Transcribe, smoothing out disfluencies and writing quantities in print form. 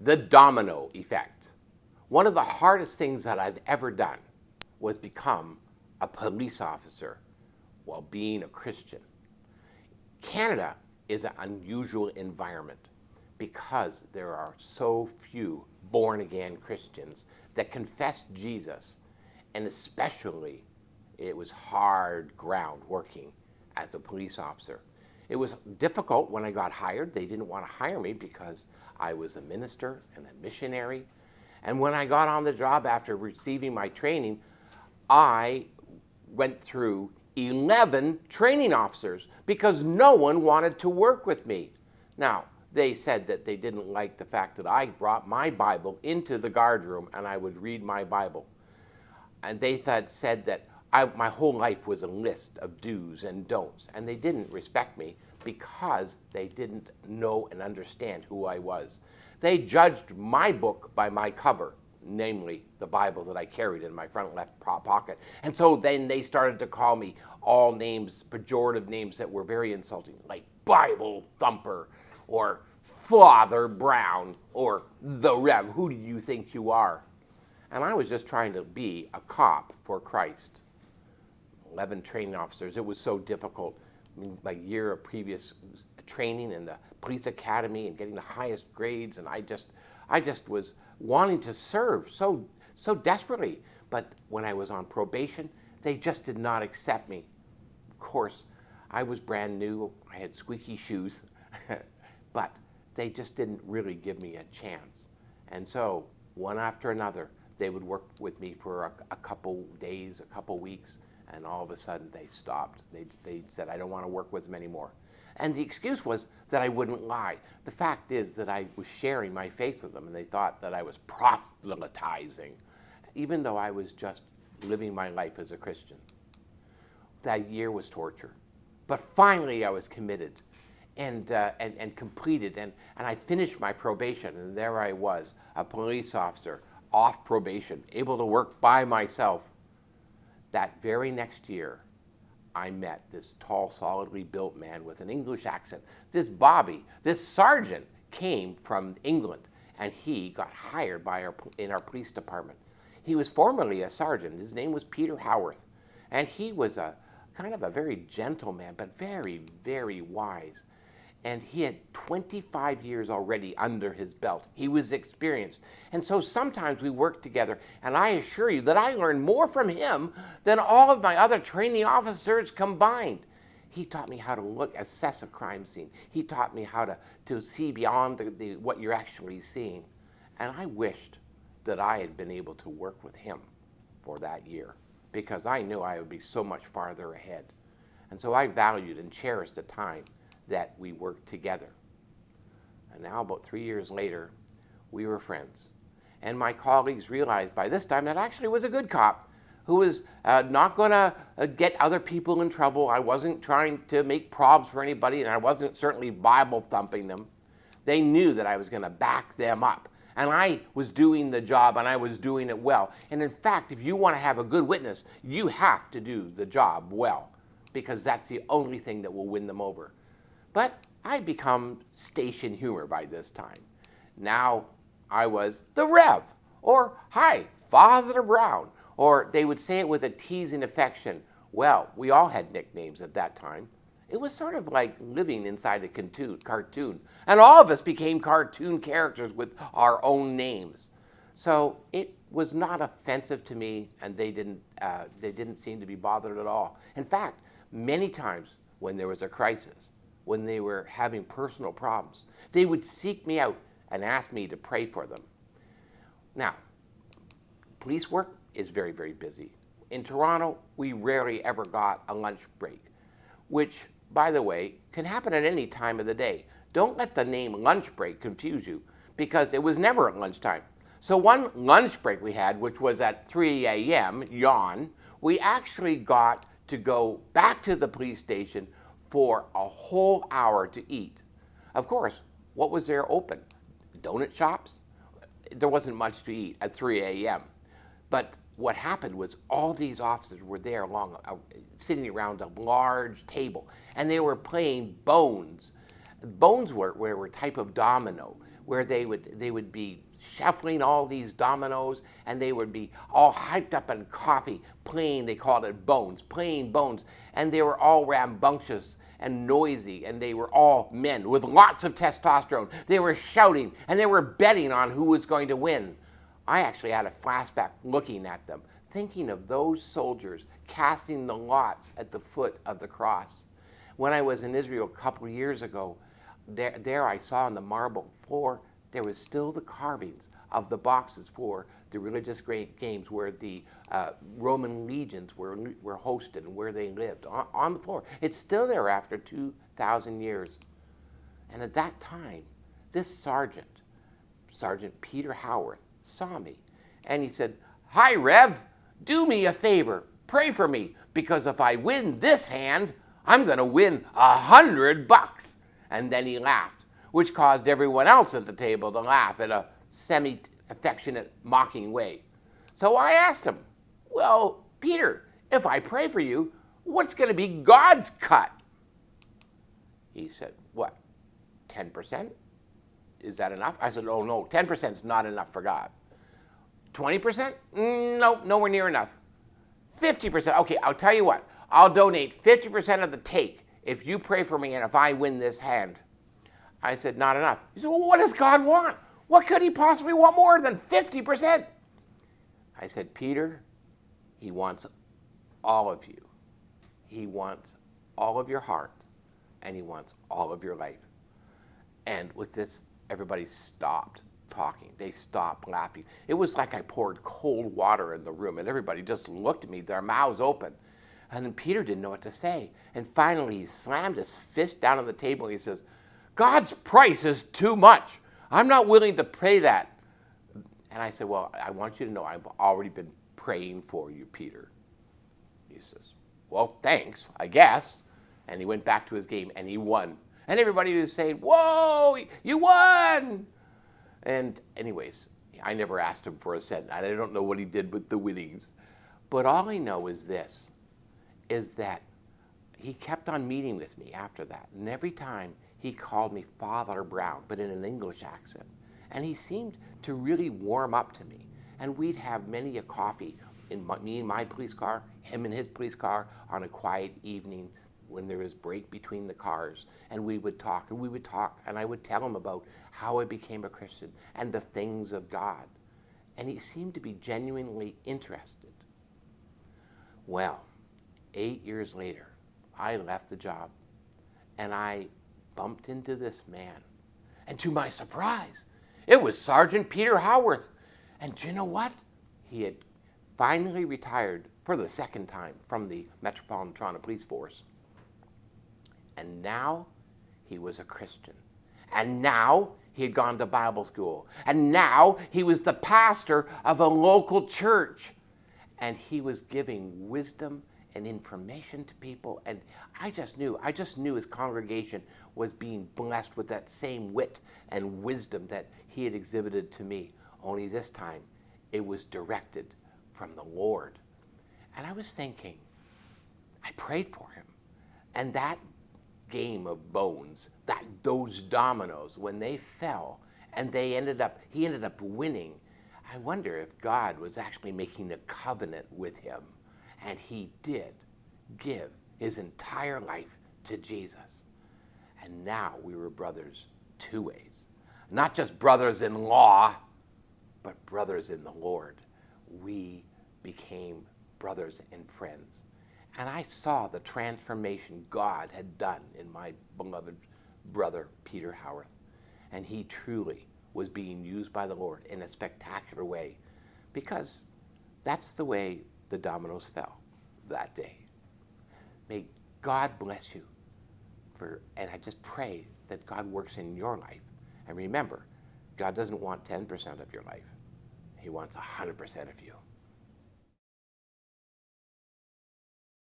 The domino effect. One of the hardest things that I've ever done was become a police officer while being a Christian. Canada is an unusual environment because there are so few born-again Christians that confess Jesus, and especially it was hard ground working as a police officer. It was difficult when I got hired. They didn't want to hire me because I was a minister and a missionary. And when I got on the job after receiving my training, I went through 11 training officers because no one wanted to work with me. Now, they said that they didn't like the fact that I brought my Bible into the guard room and I would read my Bible. And they said that my whole life was a list of do's and don'ts. And they didn't respect me because they didn't know and understand who I was. They judged my book by my cover, namely the Bible that I carried in my front left pocket. And so then they started to call me all names, pejorative names that were very insulting, like Bible thumper, or Father Brown, or the Rev. Who do you think you are? And I was just trying to be a cop for Christ. 11 training officers. It was so difficult. I mean, my year of previous training in the police academy and getting the highest grades, and I just was wanting to serve so desperately. But when I was on probation, they just did not accept me. Of course, I was brand new. I had squeaky shoes, but they just didn't really give me a chance. And so one after another, they would work with me for a couple days, a couple weeks, and all of a sudden they stopped. They said, I don't want to work with them anymore. And the excuse was that I wouldn't lie. The fact is that I was sharing my faith with them, and they thought that I was proselytizing, even though I was just living my life as a Christian. That year was torture. But finally I was committed and completed, and I finished my probation, and there I was, a police officer, off probation, able to work by myself. That very next year, I met this tall, solidly built man with an English accent. This Bobby, this sergeant, came from England, and he got hired in our police department. He was formerly a sergeant. His name was Peter Howarth, and he was a kind of a very gentle man, but very, very wise. And he had 25 years already under his belt. He was experienced. And so sometimes we worked together, and I assure you that I learned more from him than all of my other training officers combined. He taught me how to assess a crime scene. He taught me how to see beyond what you're actually seeing. And I wished that I had been able to work with him for that year, because I knew I would be so much farther ahead. And so I valued and cherished the time that we worked together. And now, about 3 years later, we were friends. And my colleagues realized by this time that I actually was a good cop who was not going to get other people in trouble. I wasn't trying to make problems for anybody, and I wasn't certainly Bible thumping them. They knew that I was going to back them up. And I was doing the job, and I was doing it well. And in fact, if you want to have a good witness, you have to do the job well, because that's the only thing that will win them over. But I'd become station humor by this time. Now I was the Rev, or hi, Father Brown, or they would say it with a teasing affection. Well, we all had nicknames at that time. It was sort of like living inside a cartoon. And all of us became cartoon characters with our own names. So it was not offensive to me, and they didn't seem to be bothered at all. In fact, many times when there was a crisis, when they were having personal problems, they would seek me out and ask me to pray for them. Now, police work is very, very busy. In Toronto, we rarely ever got a lunch break, which, by the way, can happen at any time of the day. Don't let the name lunch break confuse you, because it was never at lunchtime. So one lunch break we had, which was at 3 a.m., yawn, we actually got to go back to the police station for a whole hour to eat. Of course, what was there open? Donut shops? There wasn't much to eat at 3 a.m. But what happened was all these officers were there sitting around a large table, and they were playing bones. Bones were a type of domino, where they would be shuffling all these dominoes, and they would be all hyped up in coffee, playing, they called it bones, playing bones, and they were all rambunctious and noisy, and they were all men with lots of testosterone. They were shouting, and they were betting on who was going to win. I actually had a flashback looking at them, thinking of those soldiers casting the lots at the foot of the cross. When I was in Israel a couple of years ago, there I saw on the marble floor, there was still the carvings of the boxes for the religious games where the Roman legions were hosted and where they lived on the floor. It's still there after 2,000 years. And at that time, this Sergeant Peter Howarth, saw me, and he said, "Hi, Rev, do me a favor, pray for me, because if I win this hand, I'm going to win $100. And then he laughed, which caused everyone else at the table to laugh in a semi-affectionate, mocking way. So I asked him, "Well, Peter, if I pray for you, what's going to be God's cut?" He said, "What, 10%? Is that enough?" I said, "Oh, no, 10% is not enough for God." 20%? No, nowhere near enough. 50%? Okay, I'll tell you what. I'll donate 50% of the take if you pray for me and if I win this hand. I said, "Not enough." He said, "Well, what does God want? What could he possibly want more than 50%? I said, "Peter, he wants all of you. He wants all of your heart, and he wants all of your life." And with this, everybody stopped talking. They stopped laughing. It was like I poured cold water in the room, and everybody just looked at me, their mouths open. And then Peter didn't know what to say. And finally, he slammed his fist down on the table, and he says, "God's price is too much. I'm not willing to pay that." And I said, "Well, I want you to know I've already been praying for you, Peter." He says, "Well, thanks, I guess." And he went back to his game, and he won. And everybody was saying, "Whoa, you won!" And anyways, I never asked him for a cent. I don't know what he did with the winnings. But all I know is this, is that he kept on meeting with me after that. And every time he called me Father Brown, but in an English accent. And he seemed to really warm up to me. And we'd have many a coffee in me in my police car, him in his police car, on a quiet evening when there was break between the cars. And we would talk, and I would tell him about how I became a Christian and the things of God. And he seemed to be genuinely interested. Well, 8 years later, I left the job, and I bumped into this man. And to my surprise, it was Sergeant Peter Howarth. And do you know what? He had finally retired for the second time from the Metropolitan Toronto Police Force. And now he was a Christian. And now he had gone to Bible school. And now he was the pastor of a local church. And he was giving wisdom and information to people. And I just knew his congregation was being blessed with that same wit and wisdom that he had exhibited to me. Only this time, it was directed from the Lord. And I was thinking, I prayed for him. And that game of bones, those dominoes, when they fell and he ended up winning, I wonder if God was actually making a covenant with him. And he did give his entire life to Jesus. And now we were brothers two ways. Not just brothers in law, but brothers in the Lord. We became brothers and friends. And I saw the transformation God had done in my beloved brother, Peter Howarth. And he truly was being used by the Lord in a spectacular way, because that's the way the dominoes fell that day. May God bless you. And I just pray that God works in your life. And remember, God doesn't want 10% of your life. He wants 100% of you.